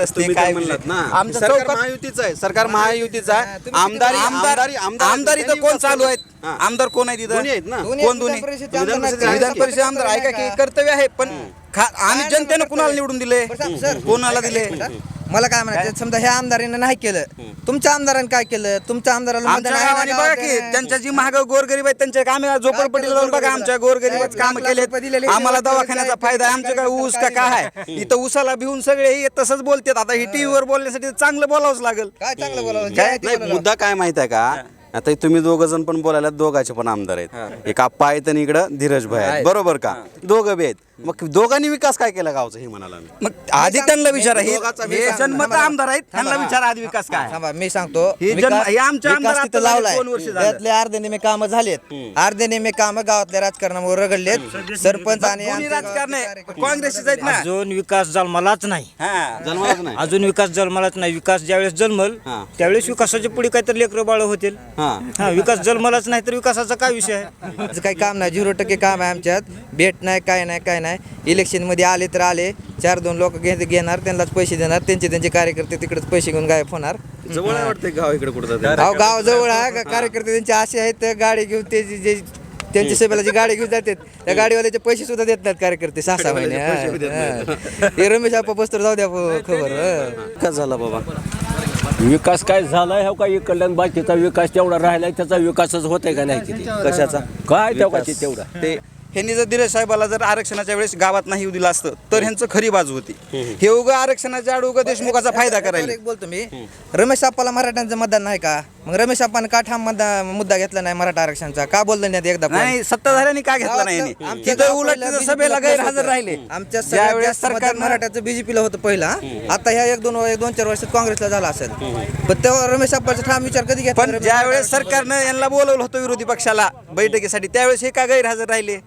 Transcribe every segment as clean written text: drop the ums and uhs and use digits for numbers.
तुम्ही काय म्हणलात ना, आमचं सरकार चौकात महायुतीचं आहे, सरकार महायुतीचं आहे. आमदार इथं कोण चालू आहेत? आमदार कोण आहेत दोन्ही इथं? आहेत ना? कोण दोन्ही? विधान परिषद आमदार ऐका की कर्तव्य आहे, पण आम्ही जनतेनं कुणाला निवडून दिले, कोणाला दिले? मला काय म्हणायचं, समजा ह्या आमदारांनी नाही केलं, तुमच्या आमदारांनी काय केलं? तुमच्या आमदाराला आमच्या गावाने बघा की त्यांच्या जी महाग गोरगरीब आहेत त्यांच्या कामे झोपडपट्टीला जाऊन बघा, आमच्या गोरगरीबाच काम केले. आम्हाला दवाखान्याचा फायदा आहे. आमच्या काय ऊस का काय आहे? इथं ऊसाला भिवून सगळे हे तसंच बोलतात. आता ही टीव्हीवर बोलण्यासाठी चांगलं बोलावंच लागेल. काय चांगलं बोलावं? नाही, मुद्दा काय माहित आहे का, आता तुम्ही दोघ जण पण बोलायला, दोघाचे पण आमदार आहेत. एक आप्पा आहेत आणि इकडं धीरज भाई आहेत, बरोबर का? दोघं बी आहेत. मग दोघांनी विकास काय केला गावचा हे म्हणाला मी. मग आधी त्यांना विचारा, हे जन्मत आमदार आहेत, त्यांना विचारा आधी विकास काय. थांबा, मी सांगतो. हे आमच्या आमदार तिथं लावलाय, 2 वर्ष झालं. त्यातले अर्धे निमे कामं झालेत, अर्धे निमे कामं गावातल्या राजकारणामुळे रगडलेत. सरपंच आणि कोणी आमच्या राजकारण आहे, गावातले काँग्रेसचे आहेत ना. अजून विकास जन्मालाच नाही. जन्मालाच नाही. अजून विकास जन्मालाच नाही. विकास ज्यावेळेस जन्मल त्यावेळेस विकासाच्या पुढे काहीतरी लेकरं बाळ होतील. हा, विकास जन्मालाच नाही तर विकासाचा काय विषय आहे? असं काही काम नाही, 0% काम आहे आमच्यात. भेट नाही, काय नाही, काय नाही. इलेक्शन मध्ये आले तर आले, 4-2 लोक घेणार, त्यांनाच पैसे देणार, त्यांचे कार्यकर्ते तिकडेच पैसे घेऊन गायब होणार. जवळ आहे वाटतं गाव इकडे कुठं. अहो, गाव जवळ आहे, कार्यकर्ते त्यांचे असे आहेत, गाडी घेऊन ते जे त्यांच्या सभेला जी गाडी घेऊन जातात त्या गाडीवाल्याचे पैसे सुद्धा देत नाहीत कार्यकर्ते 6-6 महिने. हे रमेश आप्पा बसतर जाऊ द्या खबर. काय झाला बाबा? विकास काय झालाय हो, काही कल्याण बाकीचा विकास तेवढा राहिलाय, त्याचा विकासच होतय का नाही किती? कशाचा काय तेवढा ते ह्यांनी जर धीरज साहेबाला जर आरक्षणाच्या वेळेस गावात नाही येऊ दिलं असतं तर ह्यांचं खरी बाजू होती. हे उगा आरक्षणाच्या आड उगा देशमुखाचा फायदा करायला. एक बोलतो मी, रमेश आप्पाला मराठ्यांचं मतदान नाही का? मग रमेश आप्पाने का ठाम मुद्दा घेतला नाही मराठा आरक्षणाचा? का बोललं नाही एकदा? नाही, सत्ताधाऱ्यांनी का घेतला नाही यांनी? तिथं उलट तिथं सभेला गैरहजर राहिले. आमच्या ज्यावेळेस सरकार मराठ्याचं बीजेपीला होतं पहिला, आता ह्या 1-2-4 वर्षात काँग्रेसला झाला असेल. पण तेव्हा रमेश आप्पाचा ठाम विचार कधी घेतला? पण ज्यावेळेस सरकारनं यांना बोलवलं होतं विरोधी पक्षाला बैठकीसाठी, त्यावेळेस हे का गैरहजर राहिले?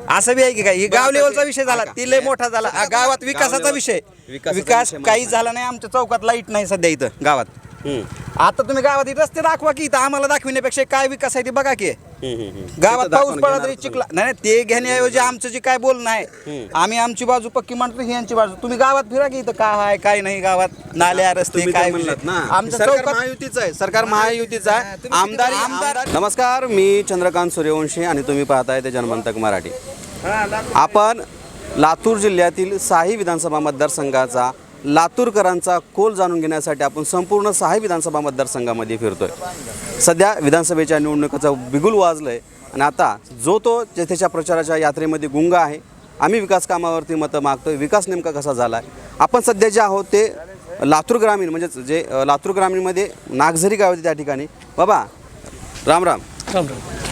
असं बी आहे की काय? ही गाव लेवलचा विषय झाला, ती लय मोठा झाला. गावात विकासाचा विषय, विकास काही झाला नाही. आमच्या चौकात लाईट नाही सध्या इथं गावात. आता तुम्ही गावात रस्ते दाखवा की, इथं आम्हाला दाखविण्यापेक्षा काय विकास आहे ते बघा की. गावात पाऊस पडला तरी चिखला नाही, ते घेण्याऐवजी आमचं जे काय बोलणं आहे, आम्ही आमची बाजू पक्की मांडतो, ही यांची बाजू. तुम्ही गावात फिरा की, इथं काय आहे काय नाही गावात, नाल्या रस्ते काय म्हणलात ना, आमचं सरकार चौकात महायुतीचं आहे, सरकार महायुतीचं आहे. आमदार. नमस्कार, मी चंद्रकांत सूर्यवंशी आणि तुम्ही पाहताय ते जनमंतक मराठी. आपण लातूर जिल्ह्यातील साही विधानसभा मतदारसंघाचा, लातूरकरांचा कोल जाणून घेण्यासाठी आपण संपूर्ण साही विधानसभा मतदारसंघामध्ये फिरतोय. सध्या विधानसभेच्या निवडणुकीचं बिगुल वाजलंय आणि आता जो तो त्याच्या प्रचाराच्या यात्रेमध्ये गुंग आहे. आम्ही विकास कामावरती मतं मागतोय. विकास नेमका कसा झाला आहे? आपण सध्या जे आहोत ते लातूर ग्रामीण, म्हणजेच जे लातूर ग्रामीणमध्ये नागझरी गाव आहे त्या ठिकाणी. बाबा राम राम.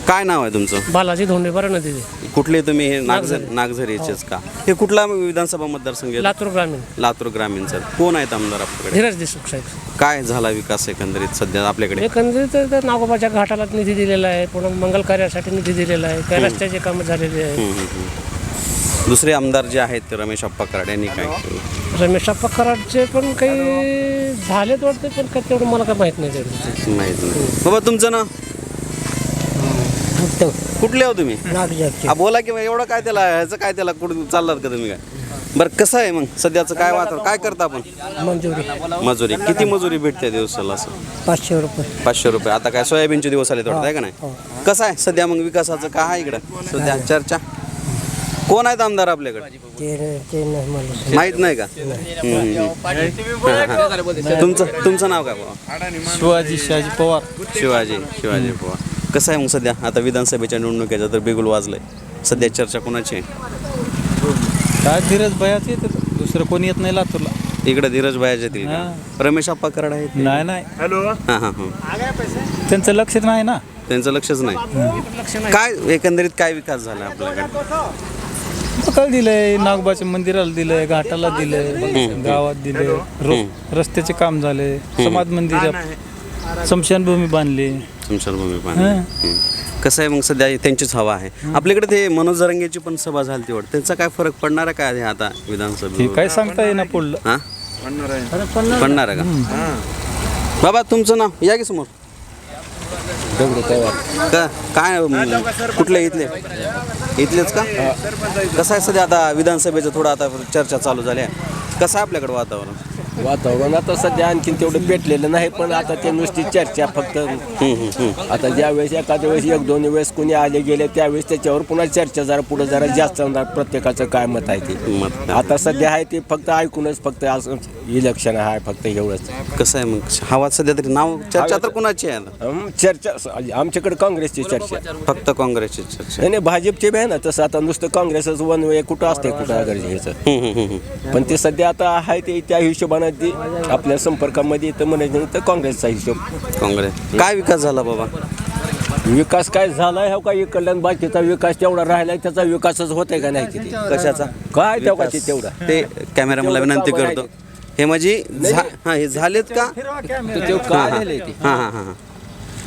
काय नाव आहे तुमचं? बालाजी धोंडेपारा नदी. कुठले तुम्ही? हे नागझरीचेच का? हे कुठला विधानसभा मतदारसंघ? लातूर ग्रामीण. लातूर ग्रामीणचा. कोण आहेत आमदार आपल्याकडे? धीरज देशमुख साहेब. काय झाला विकास एकंदरीत सध्या आपल्याकडे? एकंदरीत तर नागोबाच्या घाटाला निधी दिलेला आहे, पुन्हा मंगल कार्यासाठी निधी दिलेला आहे, काही रस्त्याचे कामं झालेले आहेत. दुसरे आमदार जे आहेत ते रमेश आप्पा कराड यांनी काय केलं? रमेश आप्पा कराडचे पण काही झालेत वाटते, पण काय तेवढं मला काय माहीत नाही तेवढं. माहित नाही. बाबा तुमचं नाव? कुठले हो तुम्ही? बोला की एवढं काय त्याला, ह्याचं काय त्याला, कुठं चाललात का तुम्ही? काय बरं, कसं आहे मग सध्याचं काय वातावरण? काय करता आपण? मजुरी. किती मजुरी भेटते दिवसाला? असं 500 रुपये. 500 रुपये. आता काय सोयाबीनचे दिवस आले थोडं आहे का नाही? कसं आहे सध्या मग विकासाचं काय आहे इकडं सध्या चर्चा? कोण आहेत आमदार आपल्याकडे? माहित नाही का? तुमचं नाव काय बाबा? शिवाजी पवार. शिवाजी पवार. कसं आहे मग सध्या आता विधानसभेच्या निवडणुकीचा तर बिगुल वाजलंय, सध्या चर्चा कोणाची आहे? काय धीरज भयाच येत, दुसरं कोणी येत नाही लातूरला. इकडे धीरज भायाचे येतील. रमेश आप्पा कराड आहेत? नाही. हां. त्यांचं लक्ष नाही ना, त्यांचं लक्षच नाही. काय एकंदरीत काय विकास झाला आपल्याकडे? काय दिलंय? नागोबाच्या मंदिराला दिलंय, घाटाला दिलंय, गावात दिलंय, रस्त्याचे काम झाले, समाज मंदिर, स्मशानभूमी बांधली. कसं आहे मग सध्या त्यांचीच हवा आहे आपल्याकडे. ते मनोज जरंगेची पण सभा झाली तेवढं, त्यांचा काय फरक पडणार आहे काय आता विधानसभा? काय सांगता येईना पुढलं. हां, पडणार आहे का? बाबा तुमचं नाव या की समोर. का काय कुठले इथलेच का? कसं आहे सध्या आता विधानसभेचं थोडं आता चर्चा चालू झाली आहे, कसं आहे आपल्याकडे वातावरण? वातावरण आता सध्या आणखीन तेवढं पेटलेलं नाही, पण आता ते नुसती चर्चा फक्त. आता ज्यावेळेस एखाद्या वेळेस 1-2 वेळेस कोणी आले गेले त्यावेळेस त्याच्यावर पुन्हा चर्चा जरा पुढे जरा जास्त होणार, प्रत्येकाचं काय मत आहे ते. आता सध्या आहे ते फक्त ऐकूनच, फक्त असं इलेक्शन आहे फक्त एवढंच. कसं आहे मग हवा सध्या तरी नाव चर्चा तर कोणाची आहे आता? चर्चा आमच्याकडे काँग्रेसची चर्चा. फक्त काँग्रेसची चर्चा. नाही भाजपचे बी आहे ना तसं. आता नुसतं काँग्रेसच वन वे कुठं असते कुठं अगर ह्याचं. पण ते सध्या आता आहे ते त्या हिशोबानं ते आपल्या संपर्कामध्ये येतं म्हणायचं तर काँग्रेसचा हिशोब. काँग्रेस काय विकास झाला बाबा? विकास काय झालाय हो का इकडल्या बाकीचा विकास तेवढा राहिलाय, त्याचा विकासच होतंय का नाही किती कशाचा काय तेवढा तेवढा. ते कॅमेरामॅनला विनंती करतो हे म्हणजे हे झालेत का? ते काय झालंय ते हां हां हां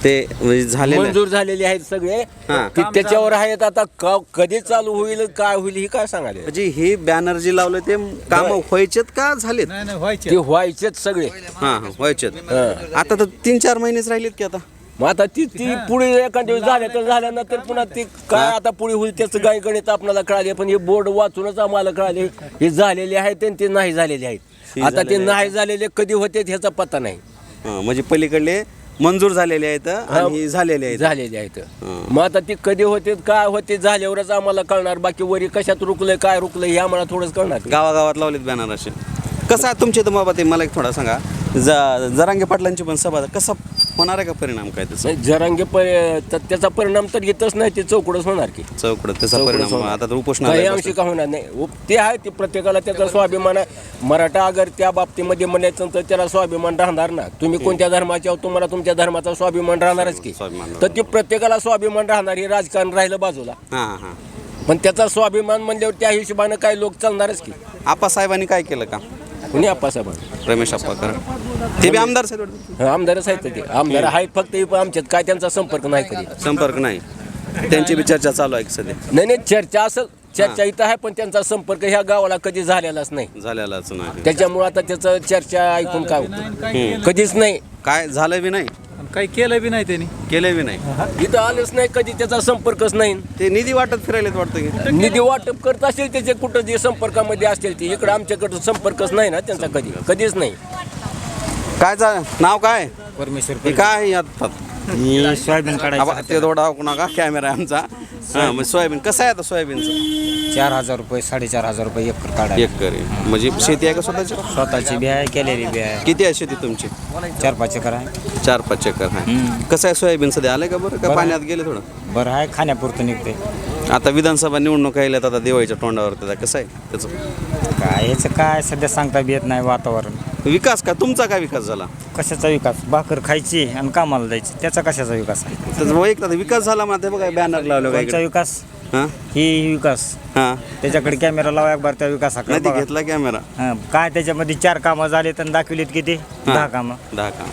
ते म्हणजे झाले मंजूर झालेले आहेत सगळे. हां. ते त्याच्यावर आहेत. आता कधी चालू होईल काय होईल हे काय सांगाले. म्हणजे हे बॅनर जे लावलं ते काम व्हायचेत का झालेत? ते व्हायचेच सगळे. हां हां व्हायचेत. आता तर 3-4 महिनेच राहिलेत की आता. मग आता ती पुढे एखाद्या दिवस झाल्या तर झाल्यानंतर पुन्हा ती काय आता पुढे होईल त्याचं काही गणित आपल्याला कळाले. पण हे बोर्ड वाचूनच आम्हाला कळाले हे झालेले आहेत आणि ते नाही झालेले आहेत. आता ते नाही झालेले कधी होते ह्याचा पत्ता नाही. म्हणजे पलीकडले मंजूर झालेले आहेत आणि झालेले आहेत. झालेले आहेत. मग आता ती कधी होते काय होते झाल्यावरच आम्हाला कळणार. बाकी वरी कशात रुकलंय काय रुकलंय हे आम्हाला थोडंच कळणार. गावागावात लावलेत बॅनर असे. कसं आहे तुमचे तर बाबा ते मला एक थोडा सांगा. जरांगे पाटलांची पण सभा कसा होणार आहे का परिणाम काय त्याचा? जरांगे त्याचा परिणाम तर येतच नाही. ते चौकडच होणार की चौकडं त्याचा परिणाम आता तर उपोषण काही अंशी का होणार नाही. ते आहे ते प्रत्येकाला त्याचा स्वाभिमान आहे. मराठा अगर त्या बाबतीमध्ये म्हणायचं तर त्याला स्वाभिमान राहणार ना. तुम्ही कोणत्या धर्माचे आहोत तुम्हाला तुमच्या धर्माचा स्वाभिमान राहणारच की. तर ते प्रत्येकाला स्वाभिमान राहणार. हे राजकारण राहिलं बाजूला. हां हां पण त्याचा स्वाभिमान म्हणल्यावर त्या हिशोबानं काही लोक चालणारच की. आप्पासाहेबांनी काय केलं का? कुणी आप्पासाहेब रमेश आप्पाकर ते बी आमदार आहेत. आमदारच आहेत ते. आमदार आहेत फक्त आमच्यात काय त्यांचा संपर्क नाही कधी. संपर्क नाही. त्यांची बी चर्चा चालू आहे सध्या. नाही चर्चा असं चर्चा इथं आहे पण त्यांचा संपर्क ह्या गावाला कधी झालेलाच नाही. झालेलाच नाही. त्याच्यामुळे आता त्याचं चर्चा ऐकून काय होतं कधीच नाही. काय झालं बी नाही काही केलं बी नाही त्यांनी. केलं बी नाही. इथं आलंच नाही कधी त्याचा संपर्कच नाही. ते निधी वाटत फिरायलेत वाटतं की. निधी वाटप करत असेल त्याचे कुठं जे संपर्कामध्ये असतील ते. इकडं आमच्याकडं संपर्कच नाही ना त्यांचा कधीच नाही. काय नाव काय? परमेश्वर हे काय यात सोयाबीन ते थोडा नका कॅमेरा आमचा. हां मग सोयाबीन कसं आहे आता सोयाबीनचं? 4,000 रुपये 4,500 रुपये एकर काढा. एकर आहे. म्हणजे शेती आहे का स्वतःची? स्वतःची बी आहे केलेली बी आहे. किती आहे शेती तुमची? 4-5 एकर आहे. 4-5 एकर आहे. कसं आहे सोयाबीन सध्या आलंय का बरं का पाण्यात गेले थोडं? बरं आहे खाण्यापुरतं निघते. आता विधानसभा निवडणूक यायल्यात आता दिवाळीच्या तोंडावर त्याचा कसं आहे त्याचं? काय याचं काय सध्या सांगता बी येत नाही. वातावरण विकास का तुमचा काय विकास झाला? कशाचा विकास? भाकर खायची आणि कामाला जायची त्याचा कशाचा विकास आहे? त्याचा वैयक्तिक विकास झाला म्हणते बघा बॅनर लावलं कोणचा काय? विकास? हां ही विकास हां त्याच्याकडे कॅमेरा लावा एक बार त्या विकासाकडे नाही ते बघा. घेतला कॅमेरा. काय त्याच्यामध्ये 4 कामं झाले तर दाखविलेत किती? 10 कामं 10 का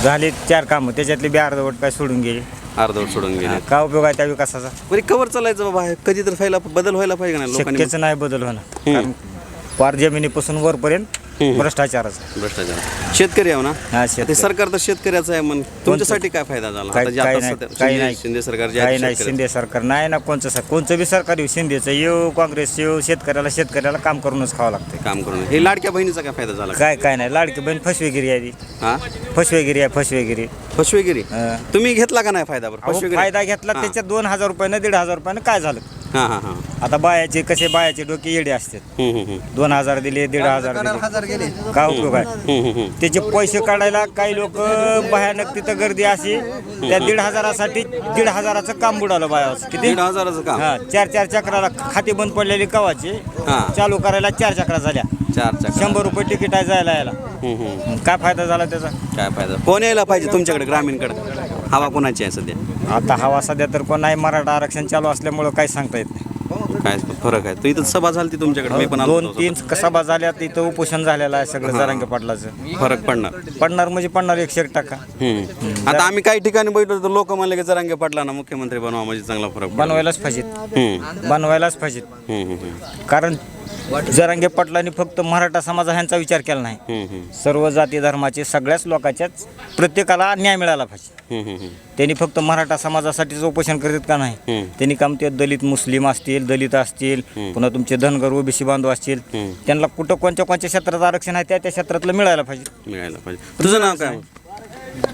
झाले. 4 कामं त्याच्यातली बी अर्धवट काय सोडून गेले. अर्धवट सोडून गेले. काय उपयोग आहे त्या विकासाचा? बरी कवर चालायचं बाबा कधी तर बदल व्हायला पाहिजे नाही लोकांनी. शक्यच नाही बदल होणं. कारण पार जमिनीपासून वरपर्यंत भ्रष्टाचारच. भ्रष्टाचार. शेतकरी आहे ना. हा ते शेतकरी. सरकार तर शेतकऱ्याचं आहे मग तुमच्यासाठी काय फायदा झाला? आता जे आता सध्या काही नाही शिंदे सरकार जे काही आहे नाही. शेतकऱ्याचं. शिंदे सरकार नाही ना कोणचं बी सरकार येऊ शिंदेचं येऊ काँग्रेस येऊ शेतकऱ्याला काम करूनच खावं लागतं. काम करून हे लाडक्या बहिणीचा काय फायदा झाला? काय नाही. लाडकी बहीण फसवेगिरी आहे ती. हा फसवेगिरी. फसवेगिरी हा. तुम्ही घेतला का नाही फायदा? बरं अहो, फसवेगिरी. फायदा घेतला हा. त्याच्यात 2,000 रुपयानं 1,500 रुपयानं काय झालं? हां हां हां. आता बायाचे डोके येडे असतात. 2,000 दिले 1,500 दिले काय उपयोग आहे? त्याचे पैसे काढायला काही लोक भयानक तिथं गर्दी अशी त्या 1,500साठी 1,500चं काम बुडालं बायाचं. किती? 1,500चं काम. हा 4 चक्राला खाती बंद पडलेली कवाची हा. चालू करायला 4 चक्रा झाल्या. 4 चक्र. 100 रुपये तिकीट आहे जायला यायला. काय फायदा झाला त्याचा? काय फायदा? कोण यायला पाहिजे तुमच्याकडे ग्रामीणकडे? हवा कोणाची आहे सध्या? आता हवा सध्या तर कोण नाही. मराठा आरक्षण चालू असल्यामुळं काही सांगता येत नाही. काय फरक आहे? तो इथं सभा झाली तुमच्याकडे मी पण आलो होतो. 2-3 सभा झाल्या तिथं उपोषण झालेलं आहे सगळं जरांगे पाटलाचं. फरक पडणार. पडणार म्हणजे पडणार 101%. आता आम्ही काही ठिकाणी बघितलं तर लोक म्हणले की जरांगे पाटलांना मुख्यमंत्री बनवा म्हणजे चांगला फरक पडेल. बनवायलाच पाहिजे. बनवायलाच पाहिजे. कारण जरांगे पाटलांनी फक्त मराठा समाज ह्यांचा विचार केला नाही, सर्व जाती धर्माचे सगळ्याच लोकांच्याच प्रत्येकाला न्याय मिळाला पाहिजे. त्यांनी फक्त मराठा समाजासाठीच उपोषण करतात का नाही, त्यांनी काम ते दलित मुस्लिम असतील, दलित असतील, पुन्हा तुमचे धनगर ओबीसी बांधव असतील, त्यांना कुठं कोणत्या क्षेत्रात आरक्षण आहे त्या त्या क्षेत्रातलं मिळायला पाहिजे. तुझं नाव काय?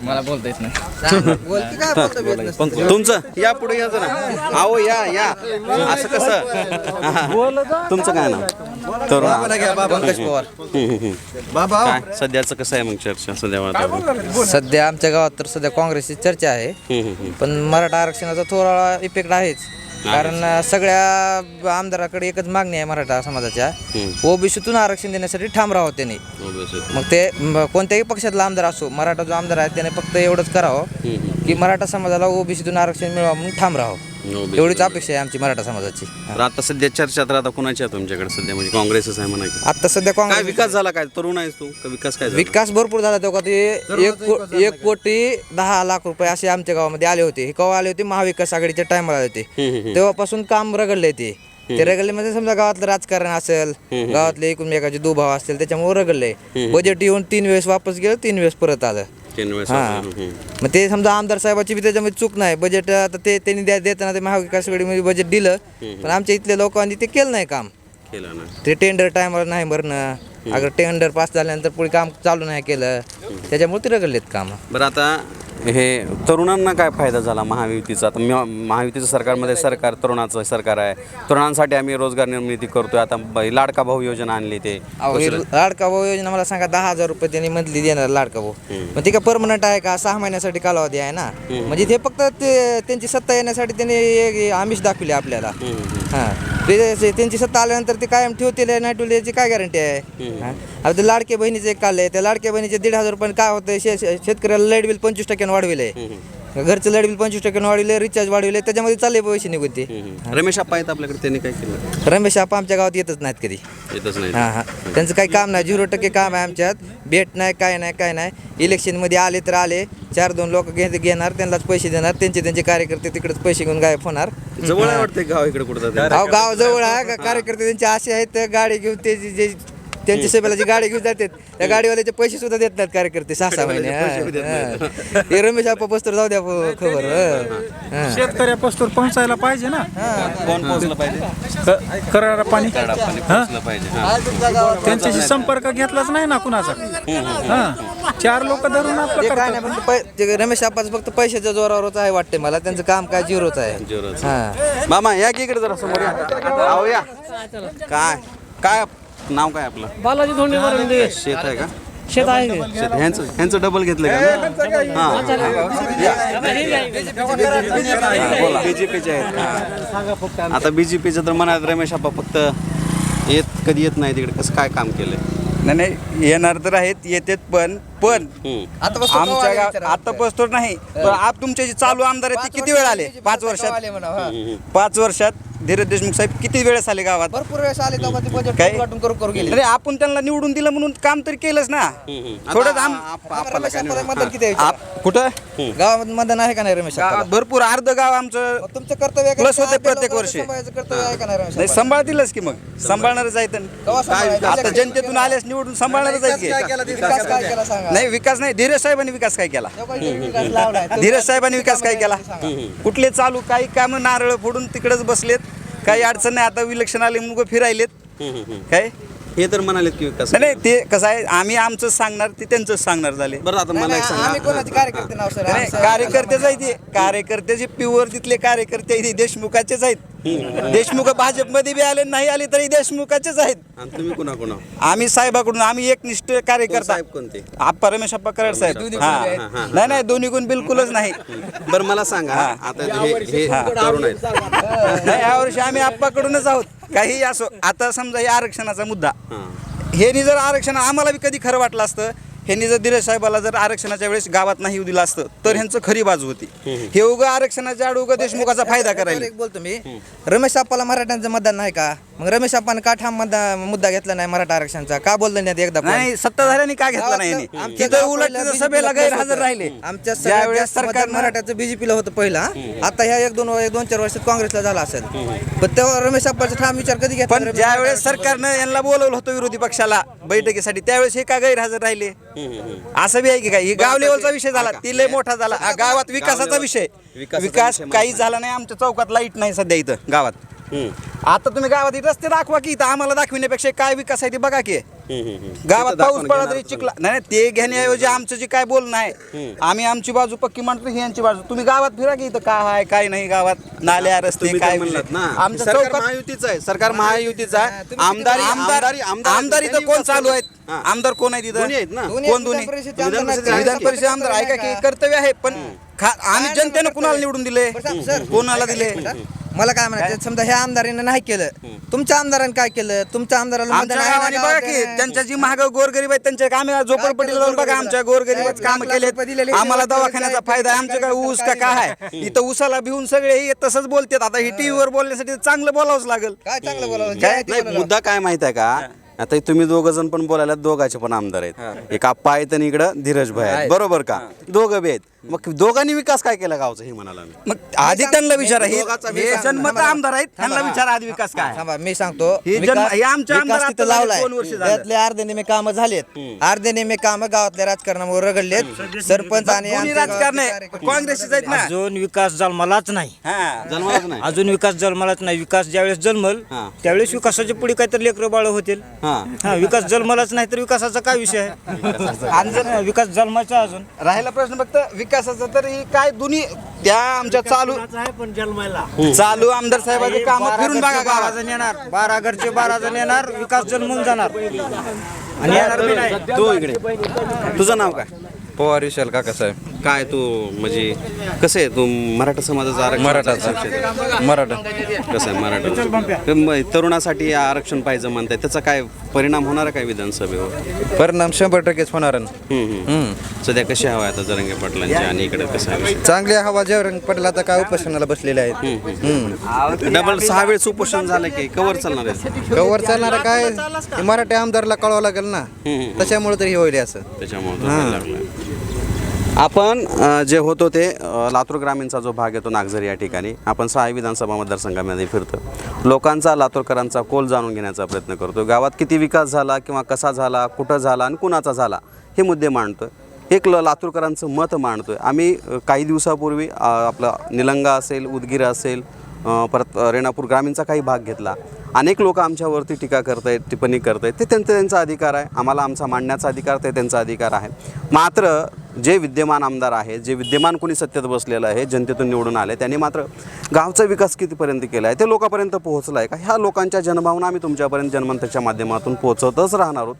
मला बोलता येत नाही. तुमचं या पुढे या जरा. आओ या असं कसं? तुमचं काय नाव? पंकज पवार. काय सध्याचं कसं आहे मग चर्चा सध्या वातावरण? सध्या आमच्या गावात तर सध्या काँग्रेसची चर्चा आहे, पण मराठा आरक्षणाचा थोडा इफेक्ट आहेच. कारण सगळ्या आमदाराकडे एकच मागणी आहे मराठा समाजाच्या, ओबीसीतून आरक्षण देण्यासाठी ठाम राहावं त्यांनी. मग ते कोणत्याही पक्षातला आमदार असो, मराठा जो आमदार आहे त्याने फक्त एवढंच करावं की मराठा समाजाला ओबीसीतून आरक्षण मिळावं म्हणून ठाम राहावं. एवढीच अपेक्षा आहे आमची मराठा समाजाची. आता सध्या चर्चा तर आता कुणाची आहे तुमच्याकडे सध्या? म्हणजे काँग्रेसच आहे म्हणा की. आता सध्या काय काँग्रेस विकास झाला? काय तरुण आहेस तू का विकास काय झाला? विकास भरपूर झाला. तेव्हा ते 1,10,00,000 रुपये असे आमच्या गावामध्ये आले होते. हे केव्हा आले होते? महाविकास आघाडीच्या टायमाला आले होते. तेव्हापासून काम रगडले ते रगडले म्हणजे समजा गावातलं राजकारण असेल, गावातले एकमेकाचे दुभाव असतील, त्याच्यामुळे रगडले. बजेट येऊन 3 वेळेस वापस गेलं, 3 वेळेस परत आलं. मग ते समजा आमदार साहेबाची बी त्याच्यामध्ये चूक नाही. बजेट आता ते त्यांनी देताना ते महाविकास आघाडीमध्ये बजेट दिलं, पण आमच्या इथल्या लोकांनी ते केलं नाही काम. ते टेंडर टायमाला नाही भरणं, अगर टेंडर पास झाल्यानंतर पुढे काम चालू नाही केलं, त्याच्यामुळे ते रगडलेत काम. बरं आता हे तरुणांना काय फायदा झाला महायुतीचा? आता महायुतीचं सरकारमध्ये सरकार तरुणाचं सरकार आहे. तरुणांसाठी आम्ही रोजगार निर्मिती करतोय. आता लाडका भाऊ योजना आणली ते. लाडका भाऊ योजना मला सांगा 10,000 रुपये त्यांनी मंथली देणार लाडका भाऊ. मग ते का परमनंट आहे का? 6 महिन्यासाठी कालावधी आहे ना. म्हणजे ते फक्त त्यांची सत्ता येण्यासाठी त्यांनी आमिष दाखवली आपल्याला. त्यांची सत्ता आल्यानंतर ते कायम ठेवतील नाही ठेवले याची काय गॅरंटी आहे? आता ते लाडके बहिणीचे एक काढले, त्या लाडक्या बहिणीचे 1,500 रुपये काय होतं? शेतकऱ्याला लाईट बिल 25% वाढविले, घरचं लाईट बिल 25% वाढविले, रिचार्ज वाढविले, त्याच्यामध्ये चालले पैसे निघून ते. रमेश आप्पा आहेत आपल्याकडे, त्यांनी काय केलं? रमेश आप्पा आमच्या गावात येतच नाहीत कधी. येतच नाही. त्यांचं काही काम नाही, 0% काम आहे आमच्यात. भेट नाही, काय नाही. इलेक्शनमध्ये आले तर आले, 4-2 लोक घेणार, त्यांनाच पैसे देणार, त्यांचे कार्यकर्ते तिकडेच पैसे घेऊन गायब होणार. जवळ आहे वाटतं गाव इकडे कुठं? गाव जवळ आहे का? कार्यकर्ते त्यांचे असे आहेत, गाडी घेऊन ते जे त्यांच्या सभेला जी गाडी घेऊन जातात त्या गाडीवाल्याचे पैसे सुद्धा देत नाहीत कार्यकर्ते 6-6 महिने. हे रमेश आप्पा पस्तूर जाऊ द्या खबर. शेतकऱ्या पस्तूर पोहोचायला पाहिजे ना. कोण पोहोचलं पाहिजे? करारा पाणी पोहोचलं पाहिजे. त्यांच्याशी संपर्क घेतलाच नाही ना कुणाचा. 4 लोक धरून आपलं काय नाही, फक्त रमेश आप्पाच फक्त पैशाच्या जोरावरच आहे वाटते मला. त्यांचं काम काय झिरोच आहे. मामा या की इकडे जरा समोर या. आओ या. काय नाव काय आपलं? बालाजी धोंडे वरंदे. शेत आहे का? शेत आहे. ह्यांचं डबल घेतलं का? बीजेपीचे आहेत. आता बीजेपीचं तर म्हणाल रमेश आप्पा फक्त कधी येत नाही तिकडे. कसं काय काम केलंय? नाही येणार तर आहेत, येतात पण आमच्या गाव आता पस्तोर नाही. आप तुमचे जे चालू आमदार आहेत ते किती वेळ आले? 5 वर्षात. 5 वर्षात धीरज देशमुख साहेब किती वेळेस आले गावात? भरपूर वेळेस आले तेव्हा ते बजेट काय? वाटून करू गेले. अरे आपण त्यांना निवडून दिलं म्हणून काम तरी केलंच ना. थोडं रमेश आप्पाला मतदान किती आहे? कुठं गावामध्ये मतदान आहे का नाही रमेश आप्पाला? भरपूर अर्ध गाव आमचं मग तुमचं कर्तव्य आहे का? प्लस होते आपल्या प्रत्येक लोकांचं वर्षी. सांभाळायचं कर्तव्य आहे का नाही रमेश नाही आप्पाला? सांभाळतीलच की, मग सांभाळणारच आहेत. केव्हा सांभाळायचं? आता जनतेतून आल्यास निवडून सांभाळणारच आहेत की. विकास काय केला सांगा? नाही विकास नाही. धीरज साहेबांनी विकास काय केला? तेव्हा काही विकास लावलाय. धीरज साहेबांनी विकास काय केला? कुठले चालू काही काम नारळ फोडून तिकडेच बसलेत. काही अडचण नाही. आता विलक्षण आले मुग फिरायलेत. काय हे तर म्हणाले की विकास. नाही ते कसं आहे, आम्ही आमचं सांगणार, ते त्यांचंच सांगणार झाले. बरं आता मला एक आम्ही सांगा. कोणाचे कार्यकर्ते नाव सर? नाही, कार्यकर्तेच आहेत ते. कार्यकर्त्याचे प्युअर तिथले कार्यकर्ते आहेत, देशमुखाचेच आहेत. देशमुख भाजपमध्ये बी आले नाही आले तरी देशमुखाचेच आहेत. आणि तुम्ही कुणा आम्ही साहेबाकडून आम्ही एकनिष्ठ कार्यकर्ता. साहेब कोणते? आप्पा रमेश आप्पा कराड साहेब. हा नाही दोन्ही गुण बिलकुलच नाही. बरं मला सांगा, आता हे तरुण आहेत. नाही यावर्षी आम्ही आप्पाकडूनच आहोत. काही असो. आता समजा हे आरक्षणाचा मुद्दा, हे जर आरक्षण आम्हाला बी कधी खरं वाटलं असतं ह्यांनी जर धीरज साहेबाला जर आरक्षणाच्या वेळेस गावात नाही येऊ दिलं असतं तर ह्यांचं खरी बाजू होती. हे उगा आरक्षणाच्या आड उगा देशमुखाचा फायदा करायला. एक बोलतो मी, रमेश आप्पाला मराठ्यांचं मतदान नाही का? मग रमेश आप्पानं का ठाम मुद्दा घेतला नाही मराठा आरक्षणाचा? का बोललं नाही एकदा पण? नाही, सत्ताधाऱ्यांनी का घेतला नाही यांनी? आमच्या तिथं गावात उलट पहिलं तिथं सभेला BJP ला गैरहजर राहिले. आमच्या ज्यावेळेस सगळ्यात सरकार सरकारनं- मराठ्याचं बीजेपीला होतं पहिला. आता ह्या 1-2-4 वर्षात काँग्रेसला झाला असेल. पण तेव्हा रमेश आप्पाचा ठाम विचार कधी घेतला? पण ज्यावेळेस सरकारनं यांना बोलवलं होतं विरोधी पक्षाला बैठकीसाठी त्यावेळेस हे का गैरहजर राहिले? असं बी आहे की काय? ही गाव लेवलचा विषय झाला, ती लय मोठा झाला. गावात विकासाचा विषय, विकास काही झाला नाही. आमच्या चौकात लाईट नाही सध्या इथं गावात. आता तुम्ही गावात रस्ते दाखवा की, इथं आम्हाला दाखविण्यापेक्षा काय विकास आहे ते बघा की. गावात पाऊस पडला तरी चिखला नाही, ते घेण्याऐवजी आमचं जे काय बोलणं आहे, आम्ही आमची बाजू पक्की मांडतो, ही यांची बाजू. तुम्ही गावात फिरा की इथं काय आहे काय नाही गावात, नाल्या रस्ते काय म्हणलात ना, आमच्या सरकार चौकात महायुतीचं आहे, सरकार महायुतीचं आहे. आमदार इथं कोण चालू आहेत? आमदार कोण आहेत दोन्ही इथं? आहेत ना? कोण दोन्ही? विधान परिषद आमदार ऐका की कर्तव्य आहे, पण आम्ही जनतेनं कुणाला निवडून दिले, कोणाला दिले? मला काय म्हणायचं, समजा ह्या आमदारांनी नाही केलं, तुमच्या आमदारांनी काय केलं? तुमच्या आमदाराला आमच्या मतदान आहे गावाने ना बघा गावात? की त्यांच्या जी महाग गोरगरीब आहेत त्यांच्या कामे झोपडपट्टीला जाऊन बघा, आमच्या गोरगरीबाच काम केलेत. आम्हाला दवाखान्याचा फायदा आहे. आमच्या काय ऊस का काय आहे? इथं ऊसाला भिवून सगळे हे तसंच बोलतात. आता ही टीव्हीवर बोलण्यासाठी चांगलं बोलावंच लागेल. काय चांगलं बोलावं? काय? नाही, मुद्दा काय माहित आहे का? आता तुम्ही दोघ जण पण बोलायला, दोघाचे पण आमदार आहेत. एक आप्पा आहेत आणि इकडं धीरज भाई आहेत, बरोबर का? दोघं बी आहेत. मग दोघांनी विकास काय केला गावचा हे म्हणाला मी. मग आधी त्यांना विचारा, हे दोघाचा हे विकास- जन्मत आमदार आहेत, त्यांना विचारा आधी विकास काय. थांबा, मी सांगतो. हे विकास- हे आमच्या विकास आमदार तिथं आता झाले लावलाय. 2 वर्ष झालं. त्यातले अर्धे निमे कामं झालेत, अर्धे निमे कामं गावातल्या राजकारणामुळे रगडलेत. सरपंच आणि दोन्ही आमच्या राजकारण गावातले आहे, कार्यकर्ते- काँग्रेसचीच आहेत ना. अजून विकास जन्मालाच नाही. हा. जन्मालाच नाही. अजून विकास जन्मालाच नाही. विकास ज्यावेळेस जन्मल हा. त्यावेळेस विकासाच्या पुढे काहीतरी लेकरं बाळ होतील. हा. विकास जन्मालाच नाही तर विकासाचा काय विषय आहे? आणि जर विकास जन्माचा अजून राहिला प्रश्न फक्त विकासाचा, तर ही काय दोन्ही त्या आमच्या चालू आमदार साहेबांचे काम फिरून बघा 12 गावात. जण येणार, 12 घरचे 12 जण येणार, विकास जन्मून जाणार आणि येणार बी नाही. तू इकडे, तुझं नाव काय? पवार विशाल काकासाहेब. काय तू म्हणजे कसं आहे तू मराठा समाजाचा आरक्षण मराठा कसं आहे मराठा तरुणासाठी आरक्षण पाहिजे म्हणताय, त्याचा काय परिणाम होणार आहे काय विधानसभेवर? परिणाम 100% होणार. सध्या कशी हवा आहे आता जरांगे पाटलांची आणि इकडे कसं आहे? चांगली हवा जेवढं पडला आता काय उपोषणाला बसलेले आहेत. डबल 6 वेळेस उपोषण झालं की कवर चालणार आहे? कवर चालणार काय, हे मराठी आमदारला कळवावं लागेल ना, त्याच्यामुळे तरी होईल असं. त्याच्यामुळे आपण जे होतो ते लातूर ग्रामीणचा जो भाग येतो नागझरी या ठिकाणी आपण 6 विधानसभा मतदारसंघामध्ये फिरतो, लोकांचा लातूरकरांचा कोल जाणून घेण्याचा प्रयत्न करतो. गावात किती विकास झाला किंवा कसा झाला, कुठं झाला आणि कुणाचा झाला हे मुद्दे मांडतो. एक लातूरकरांचं मत मांडतोय आम्ही. काही दिवसापूर्वी आपला निलंगा असेल, उदगीर असेल, परत रेणापूर ग्रामीणचा काही भाग घेतला. अनेक लोक आमच्यावरती टीका करत आहेत, टिप्पणी करत आहेत. ते त्यांचा अधिकार आहे, आम्हाला आमचा मांडण्याचा अधिकार ते त्यांचा अधिकार आहे. मात्र जे विद्यमान आमदार आहेत, जे विद्यमान कोणी सत्तेत बसलेलं आहे, जनतेतून निवडून आले, त्यांनी मात्र गावचा विकास कितीपर्यंत केला आहे, ते लोकांपर्यंत पोहोचला आहे का? ह्या लोकांच्या जनभावना आम्ही तुमच्यापर्यंत जनमंतच्या माध्यमातून पोहोचवतच राहणार आहोत.